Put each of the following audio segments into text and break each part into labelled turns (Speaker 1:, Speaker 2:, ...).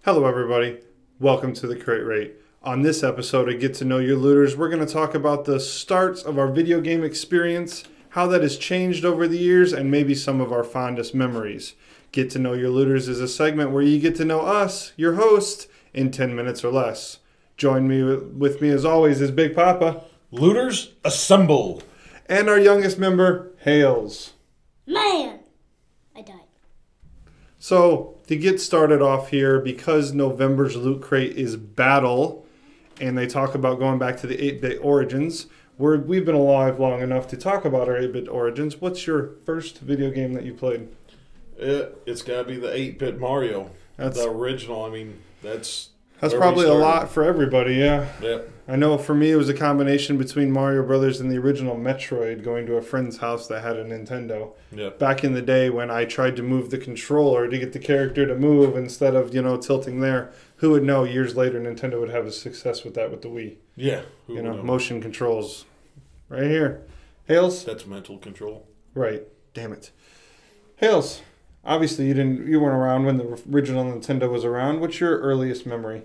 Speaker 1: Hello everybody, welcome to the Crate Rate. On this episode of Get to Know Your Looters, we're going to talk about the starts of our video game experience, how that has changed over the years, and maybe some of our fondest memories. Get to Know Your Looters is a segment where you get to know us, your host, in 10 minutes or less. Join me with me as always is Big Poppa.
Speaker 2: Looters, assemble!
Speaker 1: And our youngest member, Hales.
Speaker 3: Man! I died.
Speaker 1: So, to get started off here, because November's Loot Crate is Battle, and they talk about going back to the 8-bit origins, we've been alive long enough to talk about our 8-bit origins. What's your first video game that you played?
Speaker 2: It's got to be the 8-bit Mario.
Speaker 1: That's
Speaker 2: the original. I mean, that's
Speaker 1: probably a lot for everybody, yeah.
Speaker 2: Yep.
Speaker 1: I know for me it was a combination between Mario Brothers and the original Metroid, going to a friend's house that had a Nintendo.
Speaker 2: Yep.
Speaker 1: Back in the day when I tried to move the controller to get the character to move instead of, tilting there, who would know years later Nintendo would have a success with that with the Wii.
Speaker 2: Yeah.
Speaker 1: Motion controls. Right here. Hales?
Speaker 2: That's mental control.
Speaker 1: Right. Damn it. Hales, obviously you weren't around when the original Nintendo was around. What's your earliest memory?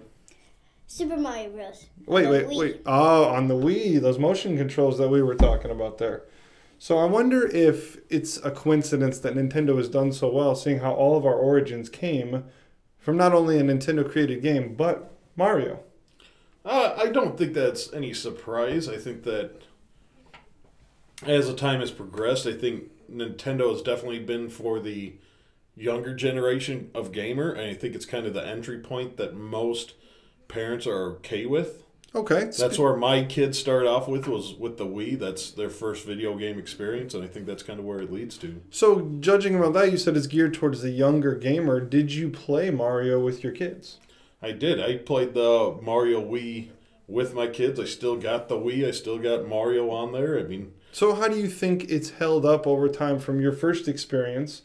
Speaker 3: Super Mario Bros.
Speaker 1: Wait. Oh, on the Wii, those motion controls that we were talking about there. So I wonder if it's a coincidence that Nintendo has done so well, seeing how all of our origins came from not only a Nintendo-created game, but Mario.
Speaker 2: I don't think that's any surprise. I think that as the time has progressed, I think Nintendo has definitely been for the younger generation of gamer, and I think it's kind of the entry point that most parents are okay with.
Speaker 1: Okay.
Speaker 2: That's where my kids started off with, was with the Wii. That's their first video game experience, and I think that's kind of where it leads to.
Speaker 1: So, judging about that, you said it's geared towards the younger gamer. Did you play Mario with your kids?
Speaker 2: I did. I played the Mario Wii with my kids. I still got the Wii. I still got Mario on there. I mean...
Speaker 1: So how do you think it's held up over time from your first experience,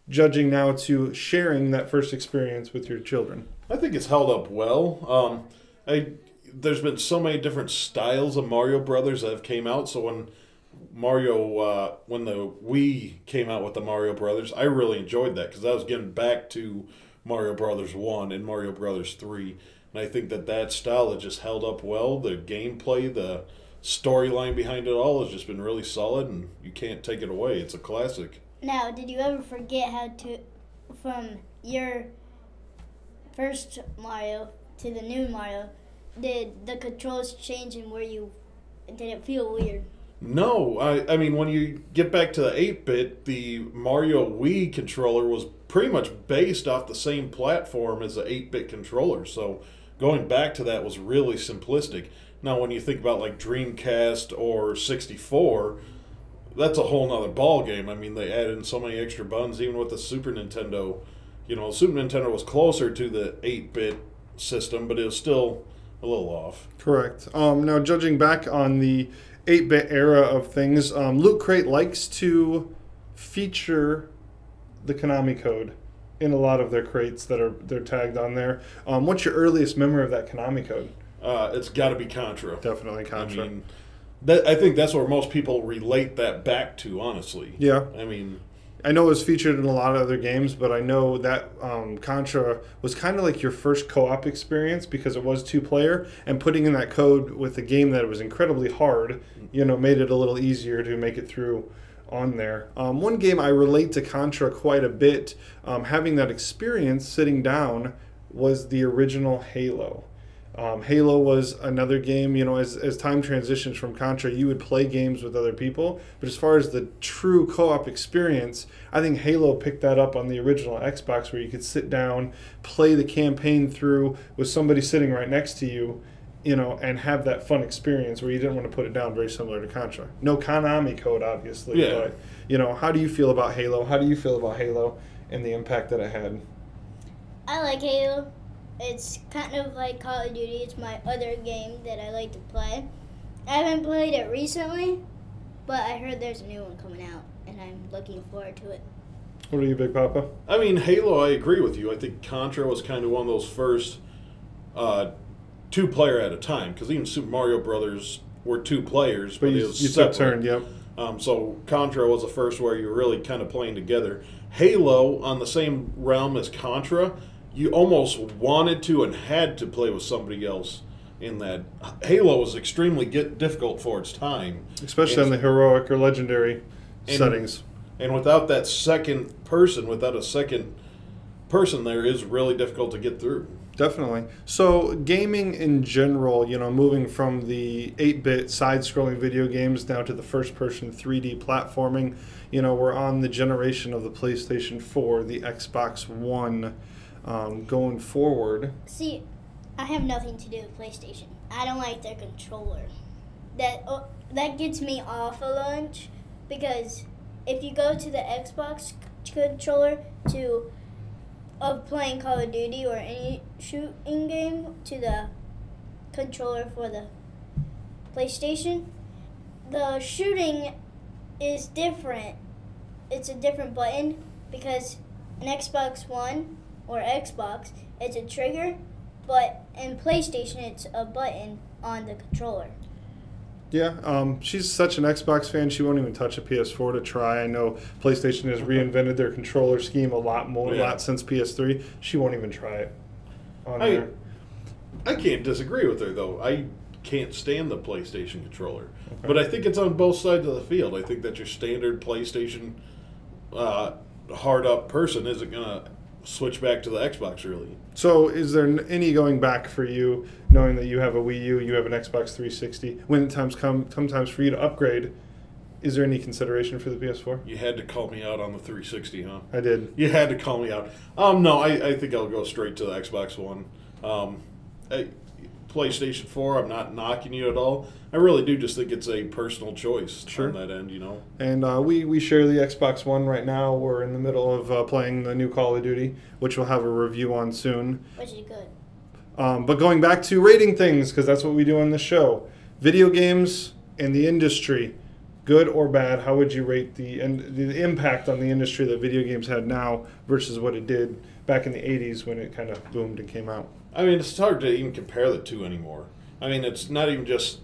Speaker 1: judging now to sharing that first experience with your children?
Speaker 2: I think it's held up well. There's been so many different styles of Mario Brothers that have came out. So when the Wii came out with the Mario Brothers, I really enjoyed that because I was getting back to Mario Brothers 1 and Mario Brothers 3. And I think that style has just held up well. The gameplay, the storyline behind it all has just been really solid, and you can't take it away. It's a classic.
Speaker 3: Now, did you ever forget how to, from your first Mario to the new Mario, did the controls change and did it feel weird?
Speaker 2: No, I mean, when you get back to the 8-bit, the Mario Wii controller was pretty much based off the same platform as the 8-bit controller, so going back to that was really simplistic. Now, when you think about like Dreamcast or 64, that's a whole nother ball game. I mean, they added in so many extra buttons, even with the Super Nintendo. Super Nintendo was closer to the 8-bit system, but it was still a little off.
Speaker 1: Correct. Now, judging back on the 8-bit era of things, Loot Crate likes to feature the Konami code in a lot of their crates that they're tagged on there. What's your earliest memory of that Konami code?
Speaker 2: It's got to be Contra.
Speaker 1: Definitely Contra.
Speaker 2: I mean, I think that's where most people relate that back to, honestly.
Speaker 1: Yeah.
Speaker 2: I mean,
Speaker 1: I know it was featured in a lot of other games, but I know that Contra was kind of like your first co-op experience because it was 2-player, and putting in that code with a game that was incredibly hard, made it a little easier to make it through on there. One game I relate to Contra quite a bit, having that experience sitting down, was the original Halo. Halo was another game, as time transitions from Contra, you would play games with other people. But as far as the true co-op experience, I think Halo picked that up on the original Xbox, where you could sit down, play the campaign through with somebody sitting right next to you, and have that fun experience where you didn't want to put it down, very similar to Contra. No Konami code, obviously.
Speaker 2: Yeah.
Speaker 1: But, how do you feel about Halo? How do you feel about Halo and the impact that it had?
Speaker 3: I like Halo. It's kind of like Call of Duty. It's my other game that I like to play. I haven't played it recently, but I heard there's a new one coming out, and I'm looking forward to it.
Speaker 1: What are you, Big Papa?
Speaker 2: I mean, Halo, I agree with you. I think Contra was kind of one of those first 2-player at a time, because even Super Mario Brothers were 2 players, but it was
Speaker 1: you took turn, yep.
Speaker 2: So Contra was the first where you were really kind of playing together. Halo, on the same realm as Contra, you almost wanted to and had to play with somebody else. In that Halo was extremely difficult for its time,
Speaker 1: especially in the heroic or legendary settings.
Speaker 2: And without that second person, there is really difficult to get through.
Speaker 1: Definitely. So gaming in general, moving from the 8-bit side-scrolling video games down to the first-person 3D platforming, we're on the generation of the PlayStation 4, the Xbox One, going forward.
Speaker 3: See, I have nothing to do with PlayStation. I don't like their controller. That gets me off a lunch, because if you go to the Xbox controller of playing Call of Duty or any shooting game to the controller for the PlayStation, the shooting is different. It's a different button, because an Xbox One or Xbox, it's a trigger, but in PlayStation, it's a button on the controller.
Speaker 1: Yeah, she's such an Xbox fan, she won't even touch a PS4 to try. I know PlayStation has reinvented their controller scheme a lot since PS3. She won't even try it on there.
Speaker 2: I can't disagree with her, though. I can't stand the PlayStation controller. Okay. But I think it's on both sides of the field. I think that your standard PlayStation hard-up person isn't going to switch back to the Xbox, really.
Speaker 1: So is there any going back for you, knowing that you have a Wii U, you have an Xbox 360, when times for you to upgrade, is there any consideration for the PS4?
Speaker 2: You had to call me out on the 360, huh?
Speaker 1: I did.
Speaker 2: You had to call me out. No, I think I'll go straight to the Xbox One. PlayStation 4, I'm not knocking you at all. I really do just think it's a personal choice on that end,
Speaker 1: And we share the Xbox One right now. We're in the middle of playing the new Call of Duty, which we'll have a review on soon.
Speaker 3: Which is good.
Speaker 1: But going back to rating things, because that's what we do on the show. Video games and the industry, good or bad, how would you rate the impact on the industry that video games had now versus what it did back in the 80s when it kind of boomed and came out?
Speaker 2: I mean, it's hard to even compare the two anymore. I mean, it's not even just...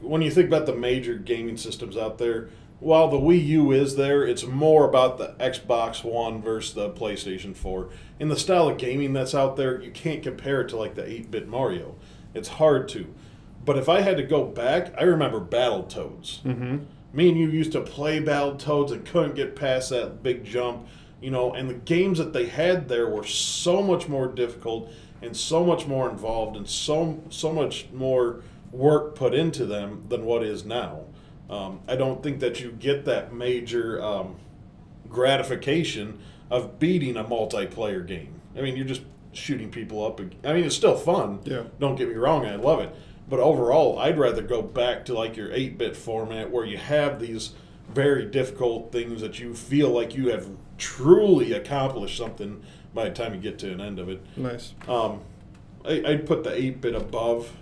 Speaker 2: When you think about the major gaming systems out there, while the Wii U is there, it's more about the Xbox One versus the PlayStation 4. In the style of gaming that's out there, you can't compare it to like the 8-bit Mario. It's hard to. But if I had to go back, I remember Battletoads.
Speaker 1: Mm-hmm.
Speaker 2: Me and you used to play Battletoads and couldn't get past that big jump. And the games that they had there were so much more difficult and so much more involved and so much more work put into them than what is now. I don't think that you get that major gratification of beating a multiplayer game. I mean, you're just shooting people up. I mean, it's still fun.
Speaker 1: Yeah.
Speaker 2: Don't get me wrong, I love it. But overall, I'd rather go back to like your 8-bit format where you have these very difficult things that you feel like you have truly accomplished something by the time you get to an end of it.
Speaker 1: Nice.
Speaker 2: I'd put the 8-bit above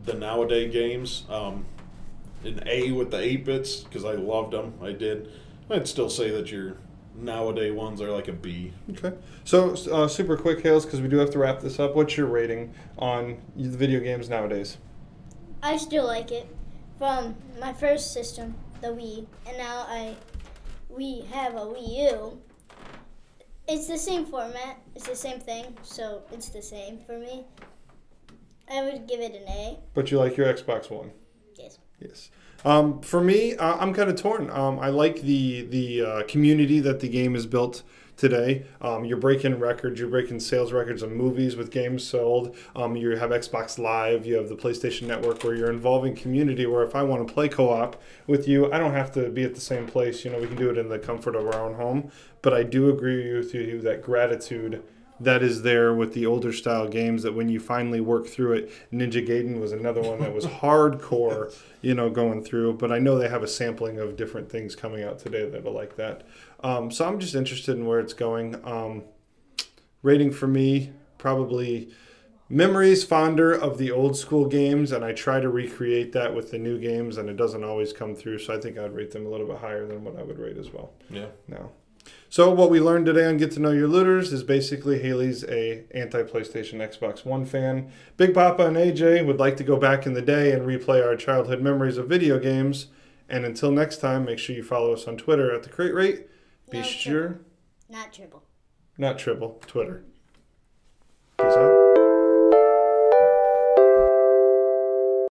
Speaker 2: the nowadays games. An A with the 8-bits because I loved them. I did. I'd still say that your nowadays ones are like a B.
Speaker 1: Okay. So super quick, Hales, because we do have to wrap this up. What's your rating on the video games nowadays?
Speaker 3: I still like it. From my first system, the Wii, and now we have a Wii U. It's the same format. It's the same thing, so it's the same for me. I would give it an A.
Speaker 1: But you like your Xbox One?
Speaker 3: Yes.
Speaker 1: Yes. For me, I'm kind of torn. I like the community that the game has built today. You're breaking records. You're breaking sales records of movies with games sold. You have Xbox Live. You have the PlayStation Network where you're involving community where if I want to play co-op with you, I don't have to be at the same place. We can do it in the comfort of our own home. But I do agree with you that gratitude that is there with the older style games that when you finally work through it, Ninja Gaiden was another one that was hardcore, going through. But I know they have a sampling of different things coming out today that are like that. So I'm just interested in where it's going. Rating for me, probably memories fonder of the old school games, and I try to recreate that with the new games, and it doesn't always come through. So I think I'd rate them a little bit higher than what I would rate as well.
Speaker 2: Yeah.
Speaker 1: No. So what we learned today on Get to Know Your Looters is basically Haley's a anti-PlayStation Xbox One fan. Big Poppa and AJ would like to go back in the day and replay our childhood memories of video games. And until next time, make sure you follow us on Twitter at The Crate Rate. Be sure.
Speaker 3: Not triple.
Speaker 1: Not Tribble, Twitter. Peace out.